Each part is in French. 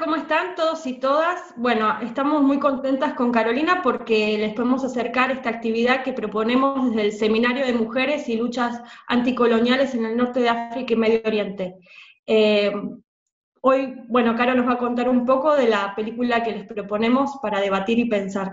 ¿Cómo están todos y todas? Bueno, estamos muy contentas con Carolina porque les podemos acercar esta actividad que proponemos desde el Seminario de Mujeres y Luchas Anticoloniales en el norte de África y Medio Oriente. Eh, Hoy, bueno, Caro nos va a contar un poco de la película que les proponemos para debatir y pensar.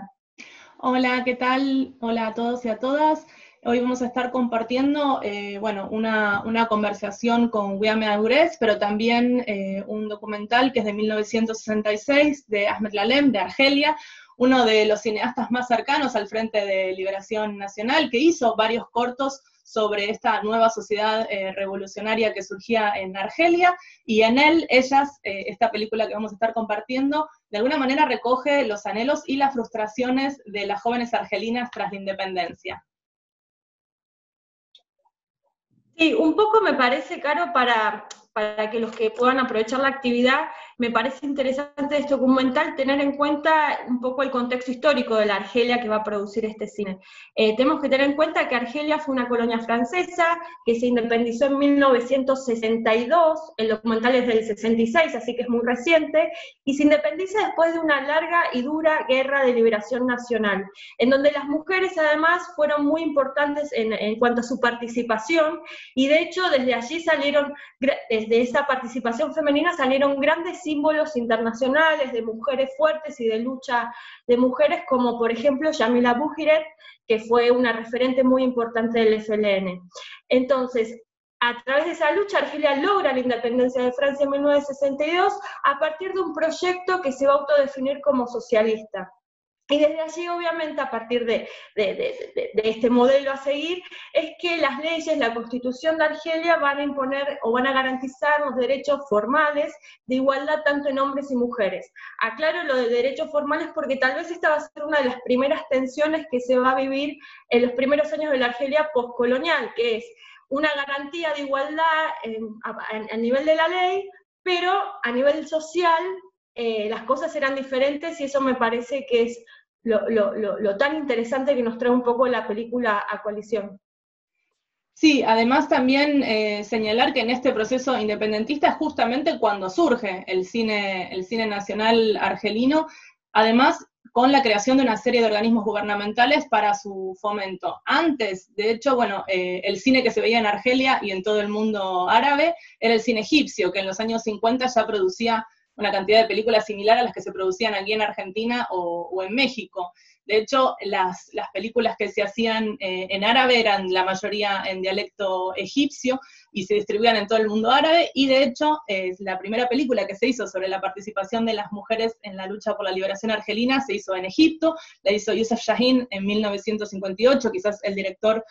Hola, ¿qué tal? Hola a todos y a todas. Hoy vamos a estar compartiendo, bueno, una conversación con Guillaume Aurès, pero también un documental que es de 1966 de Ahmed Lalem, de Argelia, uno de los cineastas más cercanos al Frente de Liberación Nacional, que hizo varios cortos sobre esta nueva sociedad revolucionaria que surgía en Argelia, y en él, esta película que vamos a estar compartiendo, de alguna manera recoge los anhelos y las frustraciones de las jóvenes argelinas tras la independencia. Sí, un poco me parece, Caro, para que los que puedan aprovechar la actividad, me parece interesante este documental tener en cuenta un poco el contexto histórico de la Argelia que va a producir este cine. Tenemos que tener en cuenta que Argelia fue una colonia francesa que se independizó en 1962, el documental es del 66, así que es muy reciente, y se independiza después de una larga y dura guerra de liberación nacional, en donde las mujeres además fueron muy importantes en cuanto a su participación, y de hecho desde allí salieron, desde esa participación femenina salieron grandes símbolos internacionales de mujeres fuertes y de lucha de mujeres, como por ejemplo Yamila Bouhiret, que fue una referente muy importante del FLN. Entonces, a través de esa lucha, Argelia logra la independencia de Francia en 1962 a partir de un proyecto que se va a autodefinir como socialista. Y desde allí, obviamente, a partir de este modelo a seguir, es que las leyes, la Constitución de Argelia van a imponer o van a garantizar los derechos formales de igualdad tanto en hombres y mujeres. Aclaro lo de derechos formales porque tal vez esta va a ser una de las primeras tensiones que se va a vivir en los primeros años de la Argelia postcolonial, que es una garantía de igualdad a nivel de la ley, pero a nivel social las cosas eran diferentes y eso me parece que es lo tan interesante que nos trae un poco la película A Coalición. Sí, además también señalar que en este proceso independentista es justamente cuando surge el cine nacional argelino, además con la creación de una serie de organismos gubernamentales para su fomento. Antes, de hecho, bueno, el cine que se veía en Argelia y en todo el mundo árabe era el cine egipcio, que en los años 50 ya producía una cantidad de películas similar a las que se producían aquí en Argentina o en México. De hecho, las películas que se hacían en árabe eran la mayoría en dialecto egipcio y se distribuían en todo el mundo árabe, y de hecho la primera película que se hizo sobre la participación de las mujeres en la lucha por la liberación argelina se hizo en Egipto, la hizo Youssef Chahine en 1958, quizás el director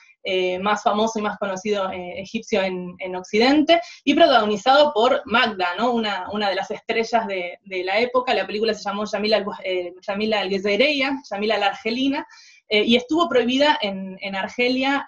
más famoso y más conocido egipcio en Occidente, y protagonizado por Magda, ¿no? una de las estrellas de la época. La película se llamó Yamila al-Gezeireya, Yamila la Argelina, y estuvo prohibida en Argelia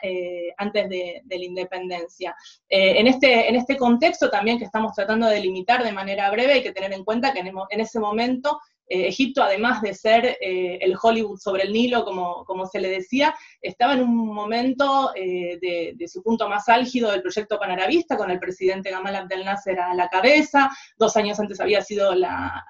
antes de la independencia. En este contexto también que estamos tratando de delimitar de manera breve, hay que tener en cuenta que en ese momento Egipto, además de ser el Hollywood sobre el Nilo, como se le decía, estaba en un momento de su punto más álgido del proyecto panarabista, con el presidente Gamal Abdel Nasser a la cabeza. 2 años antes había sido la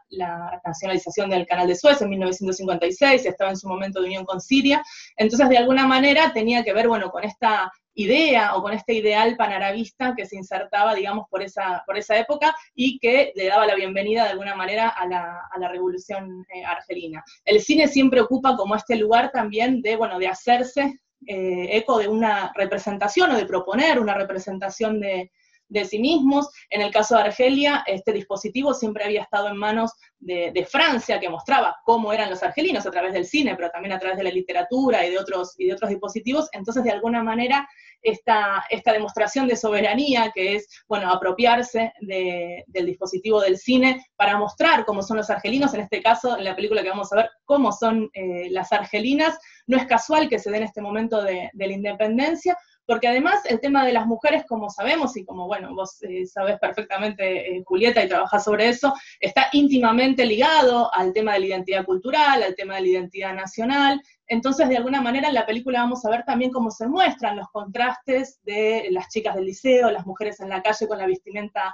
nacionalización del Canal de Suez en 1956, estaba en su momento de unión con Siria. Entonces, de alguna manera, tenía que ver, bueno, con esta idea o con este ideal panarabista que se insertaba, digamos, por esa época y que le daba la bienvenida de alguna manera a la revolución argelina. El cine siempre ocupa como este lugar también de hacerse eco de una representación o de proponer una representación de sí mismos. En el caso de Argelia, este dispositivo siempre había estado en manos de Francia, que mostraba cómo eran los argelinos a través del cine, pero también a través de la literatura y de otros dispositivos. Entonces, de alguna manera, esta demostración de soberanía, que es, apropiarse del dispositivo del cine para mostrar cómo son los argelinos, en este caso, en la película que vamos a ver, cómo son las argelinas, no es casual que se dé en este momento de la independencia, porque además el tema de las mujeres, como sabemos, y como vos sabés perfectamente, Julieta, y trabajás sobre eso, está íntimamente ligado al tema de la identidad cultural, al tema de la identidad nacional. Entonces, de alguna manera, en la película vamos a ver también cómo se muestran los contrastes de las chicas del liceo, las mujeres en la calle con la vestimenta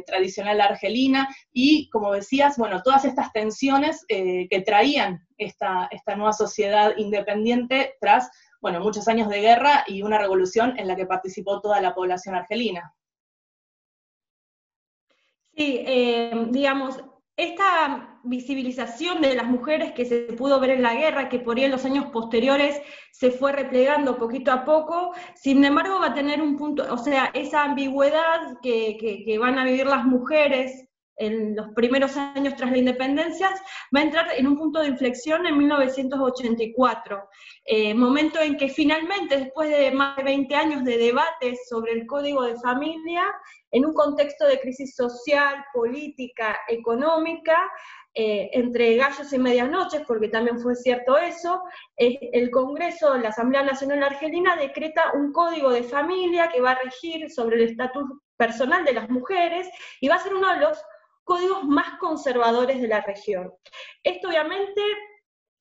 tradicional argelina, y como decías, bueno, todas estas tensiones que traían esta nueva sociedad independiente tras, bueno, muchos años de guerra y una revolución en la que participó toda la población argelina. Sí, digamos, esta visibilización de las mujeres que se pudo ver en la guerra, que por ahí en los años posteriores se fue replegando poquito a poco, sin embargo va a tener un punto, o sea, esa ambigüedad que van a vivir las mujeres en los primeros años tras la independencia, va a entrar en un punto de inflexión en 1984, momento en que finalmente, después de más de 20 años de debates sobre el Código de Familia, en un contexto de crisis social, política, económica, entre gallos y medianoches, porque también fue cierto eso, el Congreso, la Asamblea Nacional Argelina, decreta un código de familia que va a regir sobre el estatus personal de las mujeres y va a ser uno de los códigos más conservadores de la región. Esto obviamente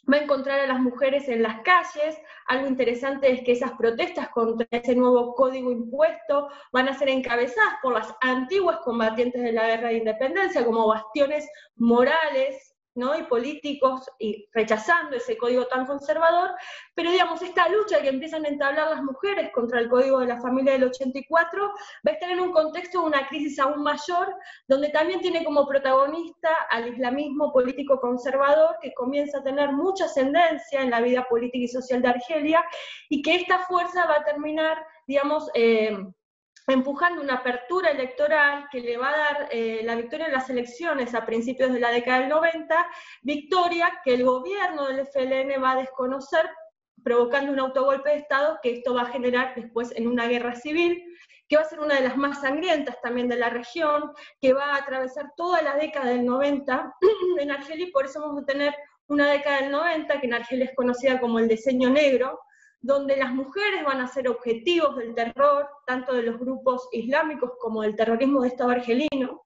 va a encontrar a las mujeres en las calles. Algo interesante es que esas protestas contra ese nuevo código impuesto van a ser encabezadas por las antiguas combatientes de la guerra de independencia como bastiones morales, ¿no?, y políticos, y rechazando ese código tan conservador, pero digamos, esta lucha que empiezan a entablar las mujeres contra el Código de la Familia del 84 va a estar en un contexto de una crisis aún mayor, donde también tiene como protagonista al islamismo político conservador, que comienza a tener mucha ascendencia en la vida política y social de Argelia, y que esta fuerza va a terminar, digamos, empujando una apertura electoral que le va a dar la victoria en las elecciones a principios de la década del 90, victoria que el gobierno del FLN va a desconocer, provocando un autogolpe de Estado, que esto va a generar después en una guerra civil, que va a ser una de las más sangrientas también de la región, que va a atravesar toda la década del 90 en Argelia, y por eso vamos a tener una década del 90, que en Argelia es conocida como el Diseño Negro, donde las mujeres van a ser objetivos del terror, tanto de los grupos islámicos como del terrorismo de Estado argelino,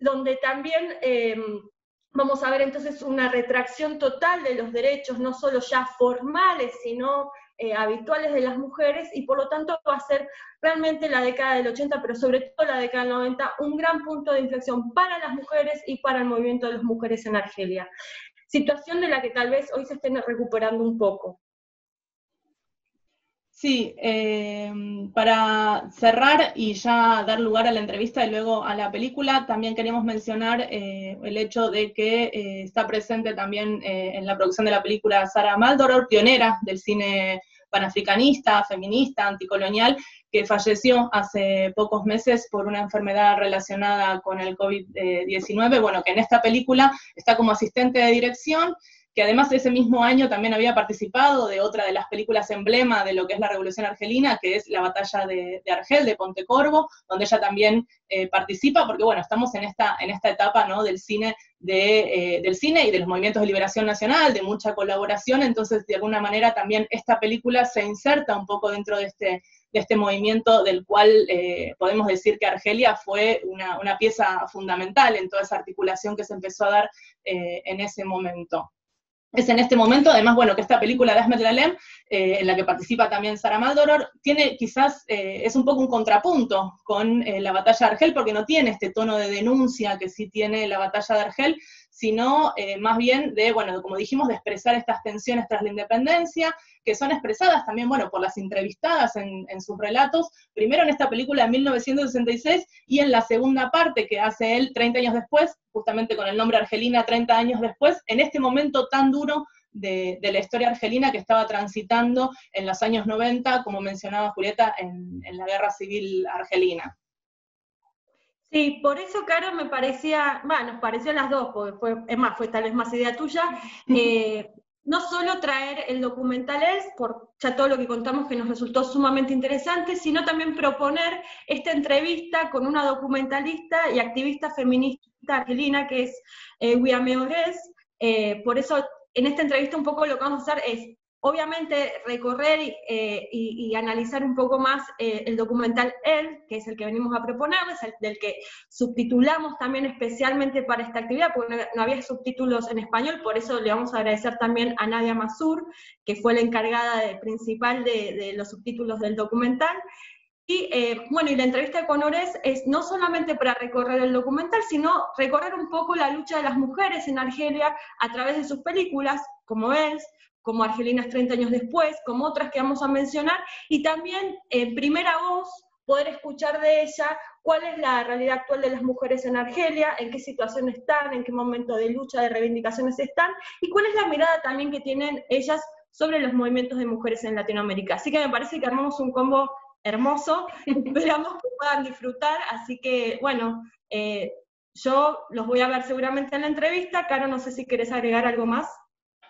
donde también vamos a ver entonces una retracción total de los derechos, no solo ya formales, sino habituales de las mujeres, y por lo tanto va a ser realmente la década del 80, pero sobre todo la década del 90, un gran punto de inflexión para las mujeres y para el movimiento de las mujeres en Argelia. Situación de la que tal vez hoy se estén recuperando un poco. Sí, para cerrar y ya dar lugar a la entrevista y luego a la película, también queríamos mencionar el hecho de que está presente también en la producción de la película Sara Maldoror, pionera del cine panafricanista, feminista, anticolonial, que falleció hace pocos meses por una enfermedad relacionada con el COVID-19, bueno, que en esta película está como asistente de dirección, que además ese mismo año también había participado de otra de las películas emblema de lo que es la Revolución Argelina, que es La Batalla de Argel, de Pontecorvo, donde ella también participa, porque bueno, estamos en esta etapa, ¿no?, del cine del cine y de los movimientos de liberación nacional, de mucha colaboración, entonces de alguna manera también esta película se inserta un poco dentro de este movimiento del cual podemos decir que Argelia fue una pieza fundamental en toda esa articulación que se empezó a dar en ese momento. Es en este momento, además, bueno, que esta película de Ahmed Lalem, en la que participa también Sara Maldoror, tiene quizás, es un poco un contrapunto con la batalla de Argel, porque no tiene este tono de denuncia que sí tiene la batalla de Argel, sino más bien de, bueno, como dijimos, de expresar estas tensiones tras la independencia, que son expresadas también, bueno, por las entrevistadas en sus relatos, primero en esta película de 1966, y en la segunda parte que hace él 30 años después, justamente con el nombre Argelina, 30 años después, en este momento tan duro de la historia argelina que estaba transitando en los años 90, como mencionaba Julieta, en la guerra civil argelina. Sí, por eso, Caro, me parecía, nos pareció a las dos, porque fue tal vez más idea tuya, no solo traer el documental por ya todo lo que contamos que nos resultó sumamente interesante, sino también proponer esta entrevista con una documentalista y activista feminista argelina que es Wiame Ores. Por eso, en esta entrevista un poco lo que vamos a hacer es, obviamente, recorrer y analizar un poco más el documental Él, que es el que venimos a proponer, es el del que subtitulamos también especialmente para esta actividad, porque no había subtítulos en español, por eso le vamos a agradecer también a Nadia Masur, que fue la encargada principal de los subtítulos del documental. Y bueno, y la entrevista con Ores es no solamente para recorrer el documental, sino recorrer un poco la lucha de las mujeres en Argelia a través de sus películas, como es, como Argelinas 30 años después, como otras que vamos a mencionar, y también en primera voz poder escuchar de ella cuál es la realidad actual de las mujeres en Argelia, en qué situación están, en qué momento de lucha, de reivindicaciones están, y cuál es la mirada también que tienen ellas sobre los movimientos de mujeres en Latinoamérica. Así que me parece que armamos un combo hermoso, esperamos que puedan disfrutar, así que bueno, yo los voy a ver seguramente en la entrevista. Caro, no sé si querés agregar algo más.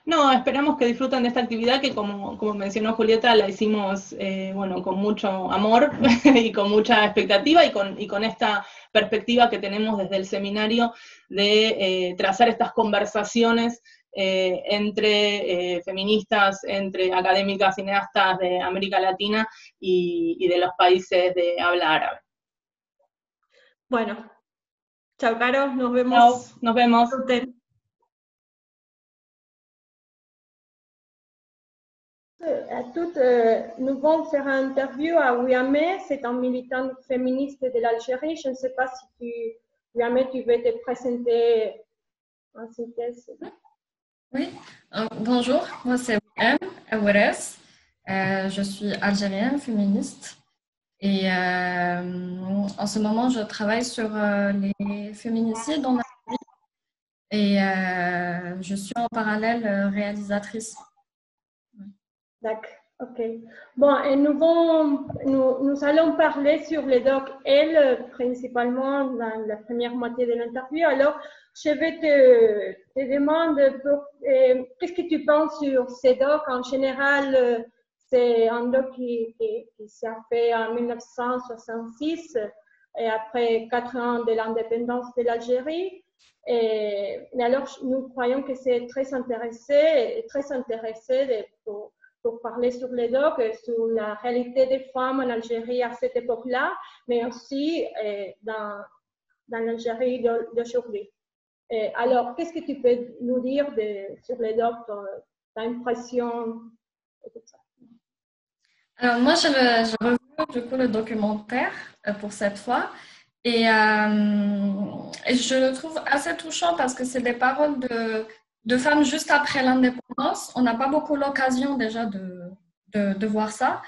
No, esperamos que disfruten de esta actividad que, como mencionó Julieta, la hicimos bueno, con mucho amor y con mucha expectativa y con esta perspectiva que tenemos desde el seminario de trazar estas conversaciones entre feministas, entre académicas, cineastas de América Latina y de los países de habla árabe. Bueno, chao Caro, nos vemos. Chao, nos vemos. À toutes, nous vont faire une interview à Ouiamé, c'est un militant féministe de l'Algérie. Je ne sais pas si Ouiamé, tu veux te présenter en synthèse. Oui, bonjour, moi c'est Ouiam Aouares, je suis algérienne, féministe et en ce moment je travaille sur les féminicides en Algérie et je suis en parallèle réalisatrice. D'accord, ok. Bon, et nous allons parler sur les docs L, principalement dans la première moitié de l'interview. Alors, je vais te demander, qu'est-ce que tu penses sur ces docs? En général, c'est un doc qui s'est fait en 1966, et après 4 ans de l'indépendance de l'Algérie. Mais alors, nous croyons que c'est très intéressé pour parler sur les docs, sur la réalité des femmes en Algérie à cette époque-là, mais aussi dans l'Algérie d'aujourd'hui. Alors, qu'est-ce que tu peux nous dire sur les docs, ta impression et tout ça? Alors moi, j'ai revu du coup le documentaire pour cette fois et je le trouve assez touchant parce que c'est des paroles de femmes juste après l'indépendance. On n'a pas beaucoup l'occasion déjà de voir ça.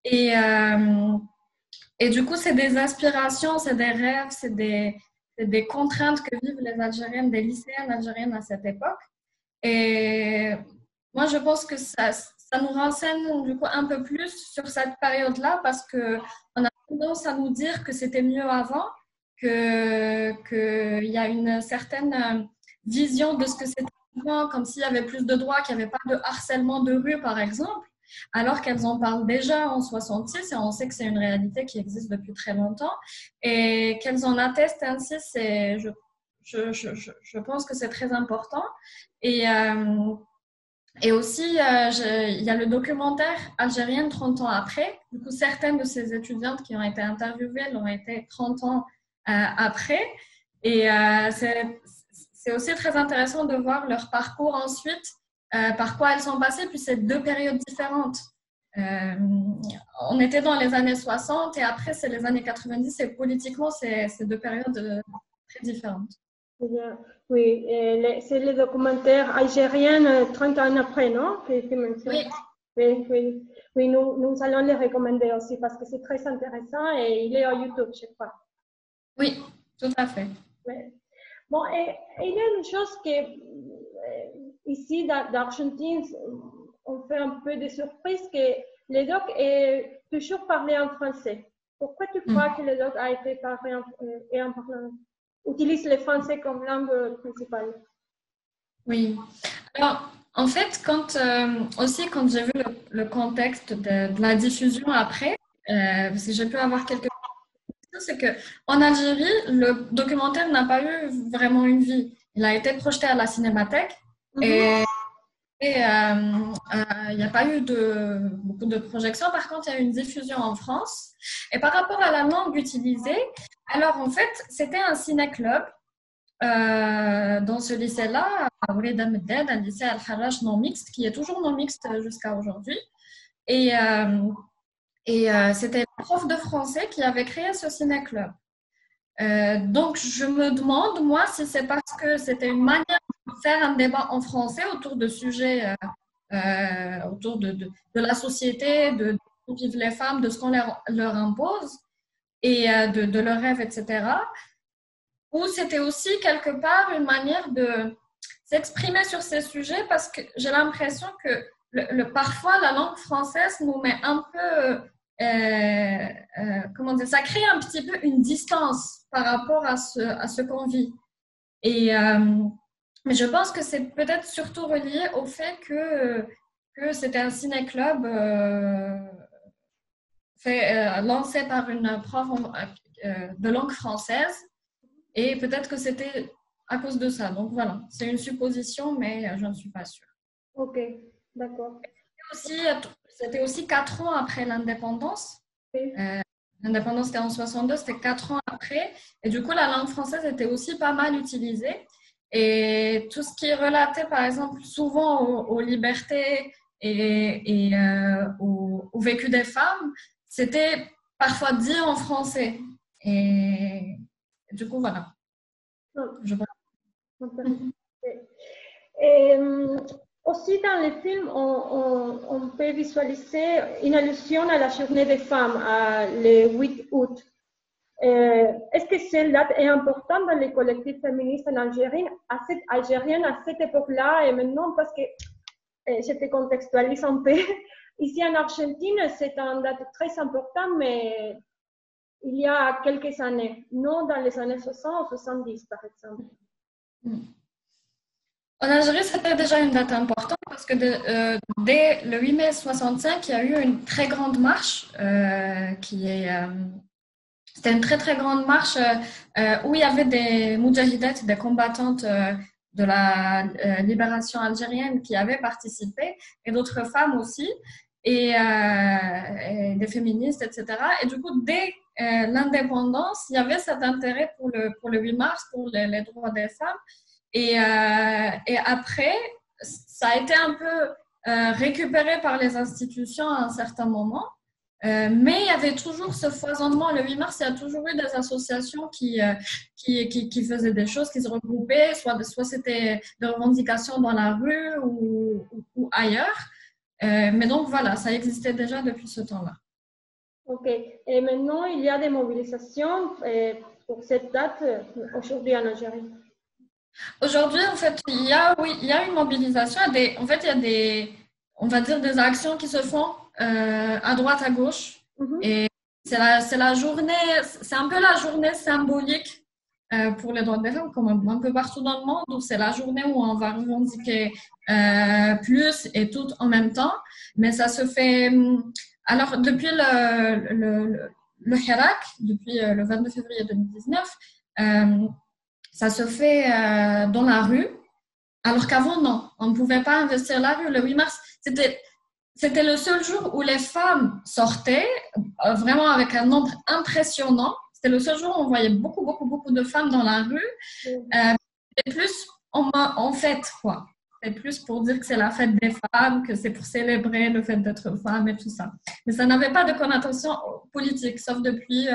Et du coup, c'est des aspirations, c'est des rêves, c'est des contraintes que vivent les Algériennes, des lycéennes algériennes à cette époque. Et moi, je pense que ça nous renseigne du coup un peu plus sur cette période-là parce qu'on a tendance à nous dire que c'était mieux avant, qu'il y a une certaine vision de ce que c'était avant, comme s'il y avait plus de droits, qu'il n'y avait pas de harcèlement de rue, par exemple, alors qu'elles en parlent déjà en 66 et on sait que c'est une réalité qui existe depuis très longtemps et qu'elles en attestent ainsi, je pense que c'est très important. Et aussi, il y a le documentaire Algérienne 30 ans après. Du coup, certaines de ces étudiantes qui ont été interviewées l'ont été 30 ans après. Et c'est aussi très intéressant de voir leur parcours ensuite, par quoi elles sont passées, puis c'est 2 périodes différentes. On était dans les années 60 et après, c'est les années 90 et politiquement, c'est 2 périodes très différentes. Oui, c'est le documentaire algérien 30 ans après, non? Oui. Oui, nous allons le recommander aussi parce que c'est très intéressant et il est sur YouTube, je crois. Oui, tout à fait. Oui. Bon, et il y a une chose que ici d'Argentine, on fait un peu de surprise que le doc est toujours parlé en français. Pourquoi tu crois que le doc a été parlé utilise le français comme langue principale? Oui. Alors, en fait, quand j'ai vu le contexte de la diffusion après, parce que j'ai pu avoir quelques questions, c'est qu'en Algérie, le documentaire n'a pas eu vraiment une vie. Il a été projeté à la Cinémathèque et il n'y a pas eu beaucoup de projections. Par contre, il y a eu une diffusion en France. Et par rapport à la langue utilisée, alors en fait, c'était un ciné-club dans ce lycée-là, à Ouled Ahmed, un lycée Al-Harraj non mixte, qui est toujours non mixte jusqu'à aujourd'hui. Et Et c'était le prof de français qui avait créé ce ciné-club. Donc, je me demande, moi, si c'est parce que c'était une manière de faire un débat en français autour de sujets, autour de la société, de où vivent les femmes, de ce qu'on leur impose et de leurs rêves, etc. Ou c'était aussi quelque part une manière de s'exprimer sur ces sujets parce que j'ai l'impression que parfois la langue française nous met un peu, comment dire, ça crée un petit peu une distance par rapport à ce qu'on vit. Et, mais je pense que c'est peut-être surtout relié au fait que c'était un ciné-club lancé par une prof de langue française. Et peut-être que c'était à cause de ça. Donc voilà, c'est une supposition, mais je ne suis pas sûre. Ok, d'accord. C'était aussi 4 ans après l'indépendance. Oui. L'indépendance était en 62, c'était 4 ans après. Et du coup, la langue française était aussi pas mal utilisée. Et tout ce qui est relaté, par exemple, souvent aux libertés et au vécu des femmes, c'était parfois dit en français. Et du coup, voilà. Je Et aussi dans les films, on peut visualiser une allusion à la journée des femmes, le 8 août. Est-ce que cette date est importante dans les collectifs féministes en Algérie, à cette époque-là et maintenant, parce que je te contextualise un peu. Ici en Argentine, c'est une date très importante, mais il y a quelques années, non dans les années 60 ou 70 par exemple. En Algérie, c'était déjà une date importante parce que dès le 8 mai 65, il y a eu une très grande marche c'était une très très grande marche où il y avait des moudjahidettes, des combattantes de la libération algérienne qui avaient participé et d'autres femmes aussi et des féministes, etc. Et du coup, dès l'indépendance, il y avait cet intérêt pour le 8 mars, pour les droits des femmes. Et après, ça a été un peu récupéré par les institutions à un certain moment. Mais il y avait toujours ce foisonnement. Le 8 mars, il y a toujours eu des associations qui faisaient des choses, qui se regroupaient, soit c'était des revendications dans la rue ou ailleurs. Mais donc voilà, ça existait déjà depuis ce temps-là. Ok. Et maintenant, il y a des mobilisations pour cette date aujourd'hui en Algérie. Aujourd'hui, en fait, il y a une mobilisation. En fait, il y a on va dire, des actions qui se font à droite, à gauche. Et c'est la journée, c'est un peu la journée symbolique pour les droits des femmes, comme un peu partout dans le monde, où c'est la journée où on va revendiquer plus et tout en même temps. Mais ça se fait. Alors, depuis le Hirak, depuis le 22 février 2019, ça se fait dans la rue, alors qu'avant, non. On ne pouvait pas investir la rue. Le 8 mars, c'était le seul jour où les femmes sortaient, vraiment avec un nombre impressionnant. C'était le seul jour où on voyait beaucoup, beaucoup, beaucoup de femmes dans la rue. Et plus en fête, quoi. C'est plus pour dire que c'est la fête des femmes, que c'est pour célébrer le fait d'être femme et tout ça. Mais ça n'avait pas de connotation politique, sauf depuis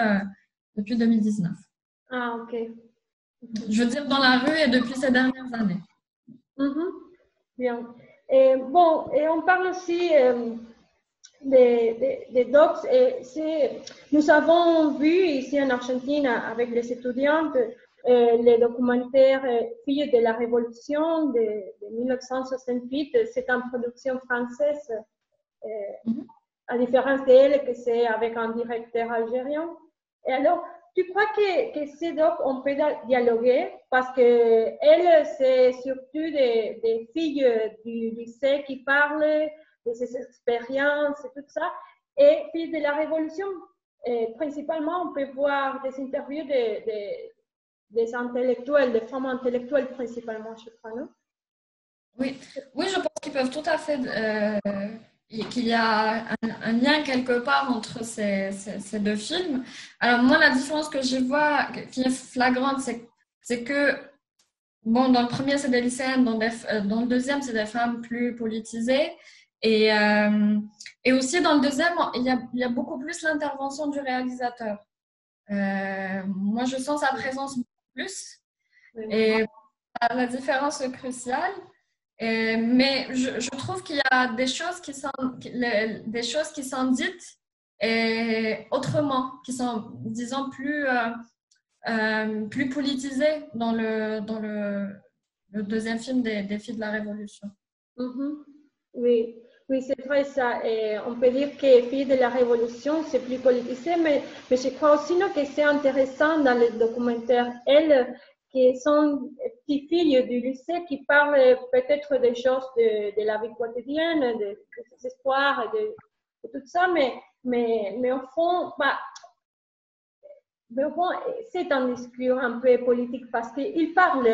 2019. Ah, ok. Je veux dire, dans la rue et depuis ces dernières années. Bien. Et bon, et on parle aussi des docs. Nous avons vu ici en Argentine avec les étudiantes les documentaires Filles de la Révolution de 1968. C'est une production française, à différence d'elle, que c'est avec un directeur algérien. Et alors, tu crois que ces docs, on peut dialoguer parce que elles, c'est surtout des filles du lycée qui parlent de ses expériences et tout ça. Et Filles de la Révolution, principalement, on peut voir des interviews des intellectuels, des femmes intellectuelles principalement, je crois, non? Oui, je pense qu'ils peuvent tout à fait, qu'il y a un lien quelque part entre ces deux films. Alors moi, la différence que je vois, qui est flagrante, c'est que, bon, dans le premier, c'est des lycéennes, dans le deuxième, c'est des femmes plus politisées. Et, euh, et aussi dans le deuxième, il y a beaucoup plus l'intervention du réalisateur. Moi, je sens sa présence beaucoup plus. Et la différence cruciale. Mais je trouve qu'il y a des choses qui sont dites autrement, qui sont, disons, plus politisées dans le deuxième film des Filles de la Révolution. Oui, oui, c'est vrai ça. Et on peut dire que Filles de la Révolution, c'est plus politisé, mais je crois aussi non, que c'est intéressant dans le documentaire. Elles, qui sont petites filles du lycée, qui parlent peut-être des choses de la vie quotidienne, de ses espoirs, de tout ça, mais au fond, c'est un discours un peu politique parce qu'il parle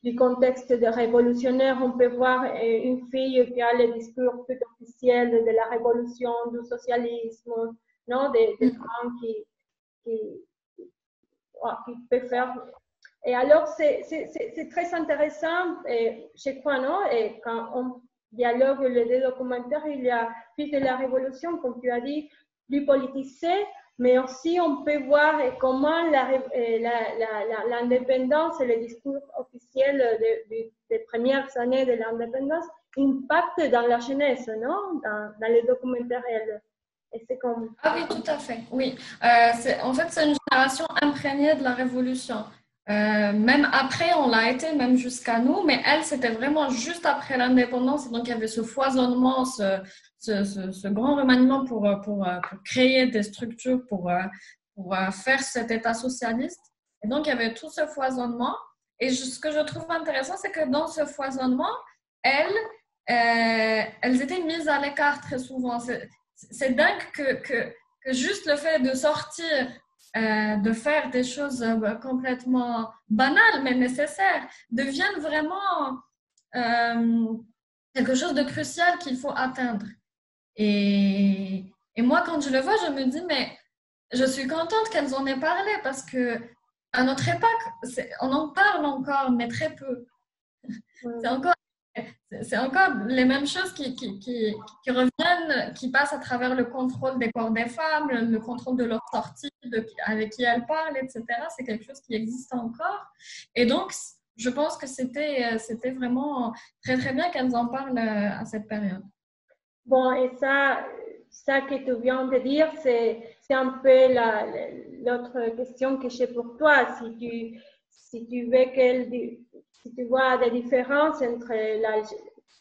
du contexte de révolutionnaire. On peut voir une fille qui a le discours tout officiel de la révolution, du socialisme, non, des femmes qui peut faire. Et alors, c'est très intéressant, et je crois, non? Et quand on dialogue les deux documentaires, il y a Filles de la Révolution, comme tu as dit, plus politisé, mais aussi on peut voir comment l'indépendance et le discours officiel des premières années de l'indépendance impactent dans la jeunesse, non? Dans les documentaires. Et c'est comme... Ah oui, tout à fait, oui. En fait, c'est une génération imprégnée de la Révolution. Même après, on l'a été, même jusqu'à nous, mais elle, c'était vraiment juste après l'indépendance. Et donc, il y avait ce foisonnement, ce grand remaniement pour créer des structures, pour faire cet État socialiste. Et donc, il y avait tout ce foisonnement. Et ce que je trouve intéressant, c'est que dans ce foisonnement, elles étaient mises à l'écart très souvent. C'est dingue que juste le fait de sortir, de faire des choses complètement banales mais nécessaires, devienne vraiment quelque chose de crucial qu'il faut atteindre. Et moi, quand je le vois, je me dis, mais je suis contente qu'elles en aient parlé parce que à notre époque, on en parle encore, mais très peu. C'est encore les mêmes choses qui reviennent, qui passent à travers le contrôle des corps des femmes, le contrôle de leur sortie, avec qui elles parlent, etc. C'est quelque chose qui existe encore. Et donc, je pense que c'était vraiment très, très bien qu'elles en parlent à cette période. Bon, et ça que tu viens de dire, c'est un peu l'autre question que j'ai pour toi. Si tu vois des différences entre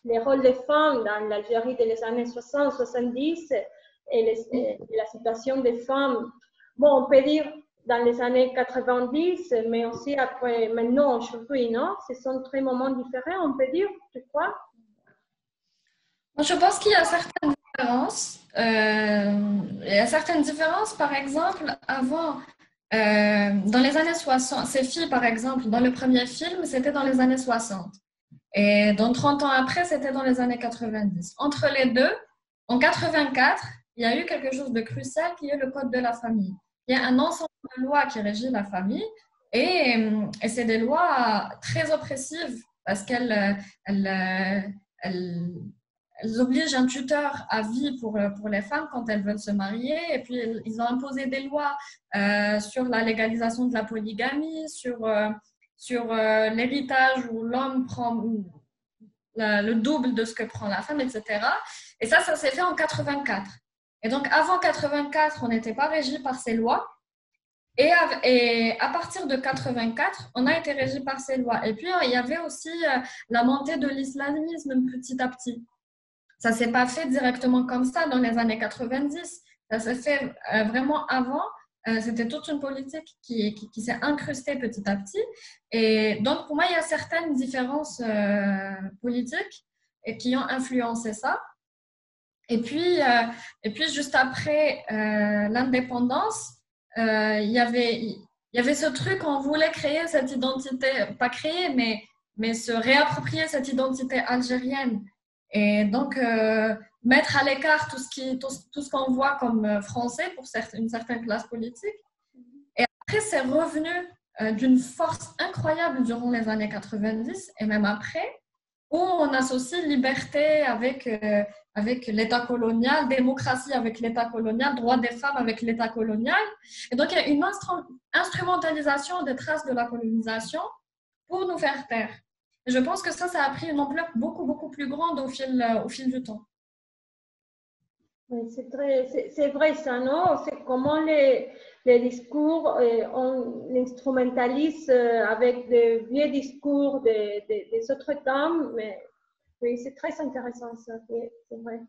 les rôles des femmes dans l'Algérie des années 60-70 et la situation des femmes, bon, on peut dire dans les années 90, mais aussi après, maintenant, aujourd'hui, non? Ce sont très moments différents, on peut dire, tu crois? Je pense qu'il y a certaines différences. Il y a certaines différences, par exemple, avant, dans les années 60, ces filles, par exemple, dans le premier film, c'était dans les années 60. Et donc, 30 ans après, c'était dans les années 90. Entre les deux, en 84, il y a eu quelque chose de crucial qui est le Code de la famille. Il y a un ensemble de lois qui régit la famille et c'est des lois très oppressives parce qu'elles obligent un tuteur à vie pour les femmes quand elles veulent se marier. Et puis, ils ont imposé des lois sur la légalisation de la polygamie, sur l'héritage où l'homme prend le double de ce que prend la femme, etc. Et ça s'est fait en 84. Et donc, avant 84, on n'était pas régi par ces lois. Et à partir de 84, on a été régi par ces lois. Et puis, il y avait aussi la montée de l'islamisme petit à petit. Ça ne s'est pas fait directement comme ça dans les années 90. Ça s'est fait vraiment avant. C'était toute une politique qui s'est incrustée petit à petit. Et donc, pour moi, il y a certaines différences politiques qui ont influencé ça. Et puis juste après l'indépendance, il y avait ce truc, on voulait créer cette identité, pas créer, mais se réapproprier cette identité algérienne. Et donc, mettre à l'écart tout ce qu'on voit comme français pour une certaine classe politique. Et après, c'est revenu d'une force incroyable durant les années 90 et même après. où on associe liberté avec l'État colonial, démocratie avec l'État colonial, droits des femmes avec l'État colonial. Et donc, il y a une instrumentalisation des traces de la colonisation pour nous faire taire. Et je pense que ça a pris une ampleur beaucoup, beaucoup plus grande au fil du temps. Oui, c'est vrai ça, non? C'est comment les discours, on l'instrumentalise avec de vieux discours des autres temps, mais oui, c'est très intéressant ça, oui, c'est vrai.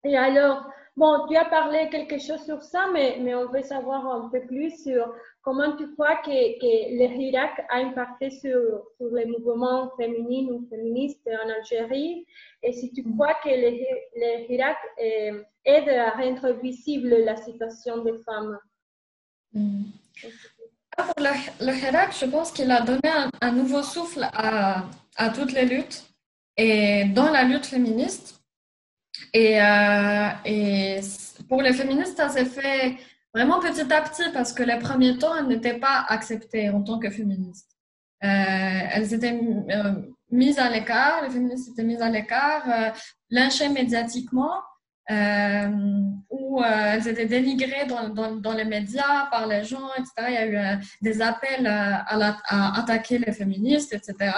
Et alors, bon, tu as parlé quelque chose sur ça, mais on veut savoir un peu plus sur comment tu crois que le Hirak a impacté sur les mouvements féminins ou féministes en Algérie, et si tu crois que le Hirak aide à rendre visible la situation des femmes. Pour le Hirak, je pense qu'il a donné un nouveau souffle à toutes les luttes, et dans la lutte féministe. Et pour les féministes, ça s'est fait vraiment petit à petit parce que les premiers temps, elles n'étaient pas acceptées en tant que féministes. Elles étaient mises à l'écart, les féministes étaient mises à l'écart, lynchées médiatiquement, ou elles étaient dénigrées dans les médias par les gens, etc. Il y a eu des appels à attaquer les féministes, etc.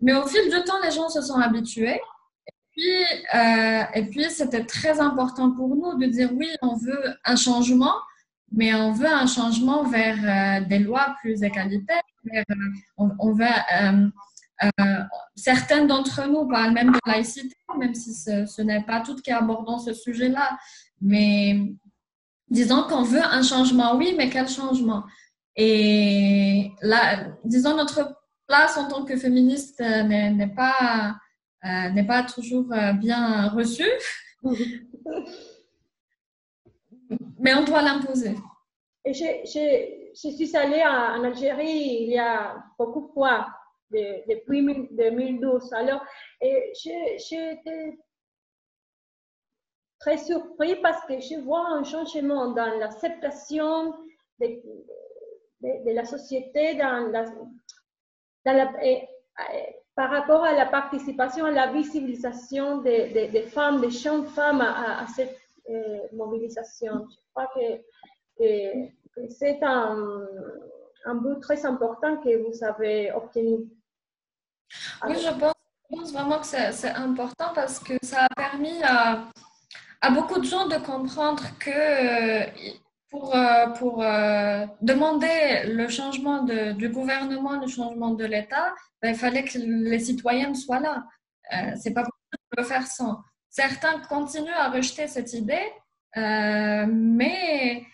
Mais au fil du temps, les gens se sont habitués. Et puis, c'était très important pour nous de dire oui, on veut un changement, mais on veut un changement vers des lois plus égalitaires. On veut, certaines d'entre nous parlent même de laïcité, même si ce n'est pas toutes qui abordent ce sujet-là. Mais disons qu'on veut un changement, oui, mais quel changement? Et là, disons, notre place en tant que féministe n'est pas toujours bien reçue, mais on doit l'imposer. Et je suis allée en Algérie il y a beaucoup de fois, depuis 2012. Alors, j'étais très surpris parce que je vois un changement dans l'acceptation de la société, par rapport à la participation, à la visibilisation des femmes, des jeunes femmes à cette mobilisation. Je crois que c'est un but très important que vous avez obtenu. Oui, je pense vraiment que c'est important parce que ça a permis à beaucoup de gens de comprendre que pour demander le changement du gouvernement, le changement de l'État, il fallait que les citoyennes soient là. C'est pas possible de le faire sans. Certains continuent à rejeter cette idée, mais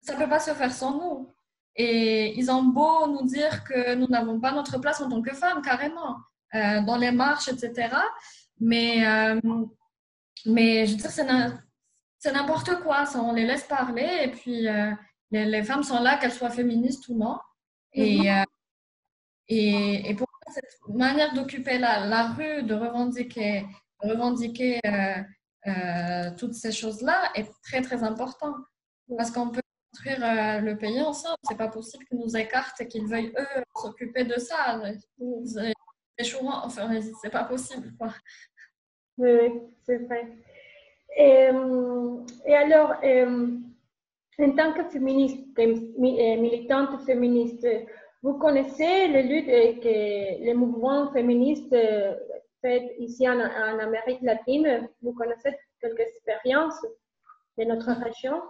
ça peut pas se faire sans nous. Et ils ont beau nous dire que nous n'avons pas notre place en tant que femmes, carrément, dans les marches, etc. Mais je veux dire, c'est n'importe quoi. Ça, on les laisse parler et puis les femmes sont là, qu'elles soient féministes ou non. Et pour moi, cette manière d'occuper la rue, de revendiquer toutes ces choses-là est très, très important. Parce qu'on peut construire le pays ensemble. C'est pas possible qu'ils nous écartent et qu'ils veuillent, eux, s'occuper de ça. C'est échouant. Enfin, c'est pas possible, quoi. Oui, c'est vrai. Et alors, en tant que féministe, militante féministe, vous connaissez les luttes que les mouvements féministes fait ici en Amérique latine? Vous connaissez quelques expériences de notre région?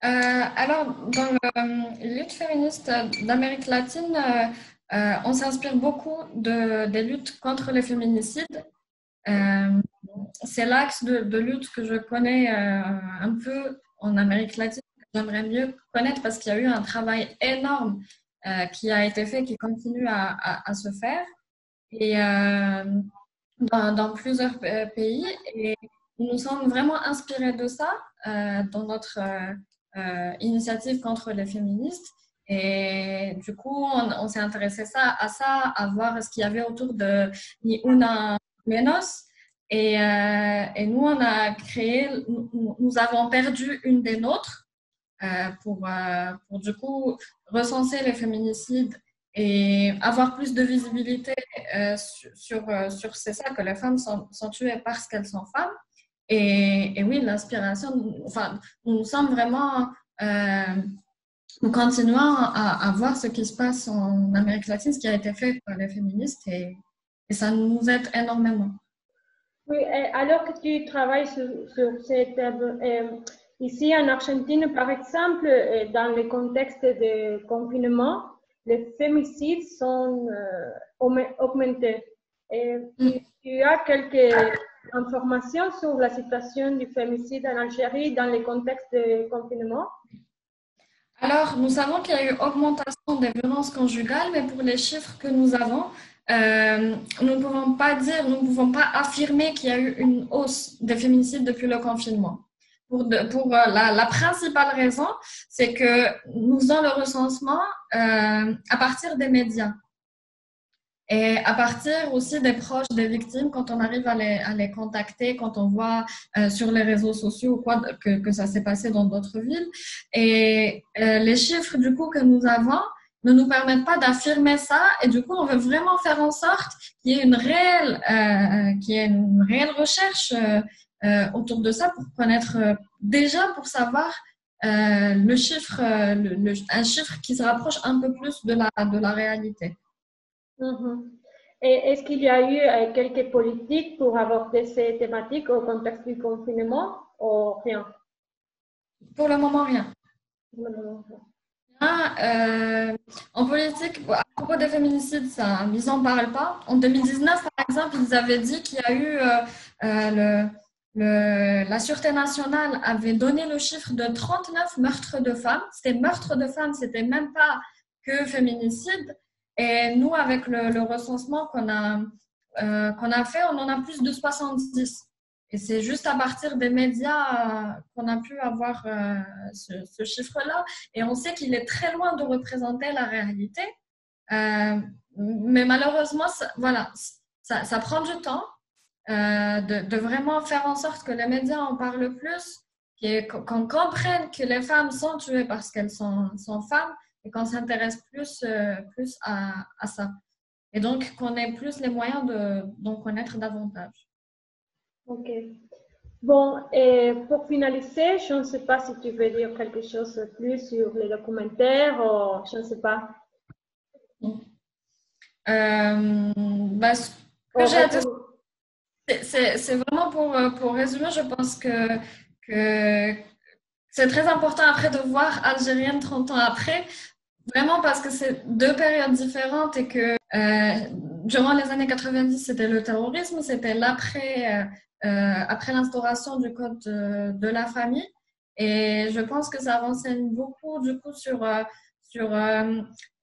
Alors, dans les luttes féministes d'Amérique latine, on s'inspire beaucoup des luttes contre les féminicides. C'est l'axe de lutte que je connais un peu en Amérique latine, que j'aimerais mieux connaître parce qu'il y a eu un travail énorme qui a été fait, qui continue à se faire et dans plusieurs pays. Et nous nous sommes vraiment inspirés de ça dans notre initiative contre les féministes. Et du coup, on s'est intéressé à ça, à voir ce qu'il y avait autour de Ni Una Menos. Et nous, on a nous avons perdu une des nôtres pour du coup recenser les féminicides et avoir plus de visibilité sur c'est ça, que les femmes sont tuées parce qu'elles sont femmes. Et oui, l'inspiration, enfin, nous sommes vraiment, nous continuons à voir ce qui se passe en Amérique latine, ce qui a été fait par les féministes, et ça nous aide énormément. Oui, alors que tu travailles sur cette ici en Argentine, par exemple, dans le contexte de confinement, les féminicides sont augmentés. Tu as quelques informations sur la situation du féminicide en Algérie dans le contexte de confinement? Alors, nous savons qu'il y a eu augmentation des violences conjugales, mais pour les chiffres que nous avons, nous ne pouvons pas dire, nous ne pouvons pas affirmer qu'il y a eu une hausse des féminicides depuis le confinement. La principale raison, c'est que nous faisons le recensement à partir des médias et à partir aussi des proches des victimes, quand on arrive à les contacter, quand on voit sur les réseaux sociaux ou quoi que ça s'est passé dans d'autres villes. Et les chiffres du coup que nous avons ne nous permettent pas d'affirmer ça, et du coup on veut vraiment faire en sorte qu'il y ait une réelle recherche autour de ça pour connaître déjà, pour savoir le chiffre, un chiffre qui se rapproche un peu plus de la réalité. Et est-ce qu'il y a eu quelques politiques pour aborder ces thématiques au contexte du confinement ou rien? Pour le moment, rien. En politique, à propos des féminicides, ça, ils n'en parlent pas. En 2019, par exemple, ils avaient dit qu'il y a eu la Sûreté nationale avait donné le chiffre de 39 meurtres de femmes. C'était meurtres de femmes, c'était même pas que féminicide. Et nous, avec le recensement qu'on a fait, on en a plus de 70. Et c'est juste à partir des médias qu'on a pu avoir ce chiffre-là. Et on sait qu'il est très loin de représenter la réalité. Mais malheureusement, ça prend du temps de vraiment faire en sorte que les médias en parlent plus, qu'on comprenne que les femmes sont tuées parce qu'elles sont femmes, et qu'on s'intéresse plus à ça. Et donc, qu'on ait plus les moyens d'en connaître davantage. Ok. Bon, et pour finaliser, je ne sais pas si tu veux dire quelque chose de plus sur les documentaires, ou je ne sais pas. Ce que j'ai à dire, c'est vraiment pour résumer, je pense que c'est très important après de voir Algérienne 30 ans après, vraiment parce que c'est deux périodes différentes et que durant les années 90, c'était le terrorisme, c'était après l'instauration du code de la famille. Et je pense que ça renseigne beaucoup du coup sur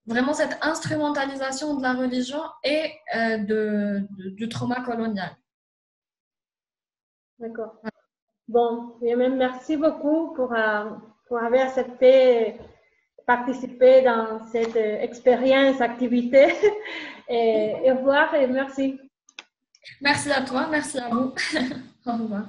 vraiment cette instrumentalisation de la religion et du trauma colonial. D'accord. Bon, merci beaucoup pour avoir accepté participer dans cette expérience, activité. Et au revoir et merci. Merci à toi, merci à vous. Au revoir.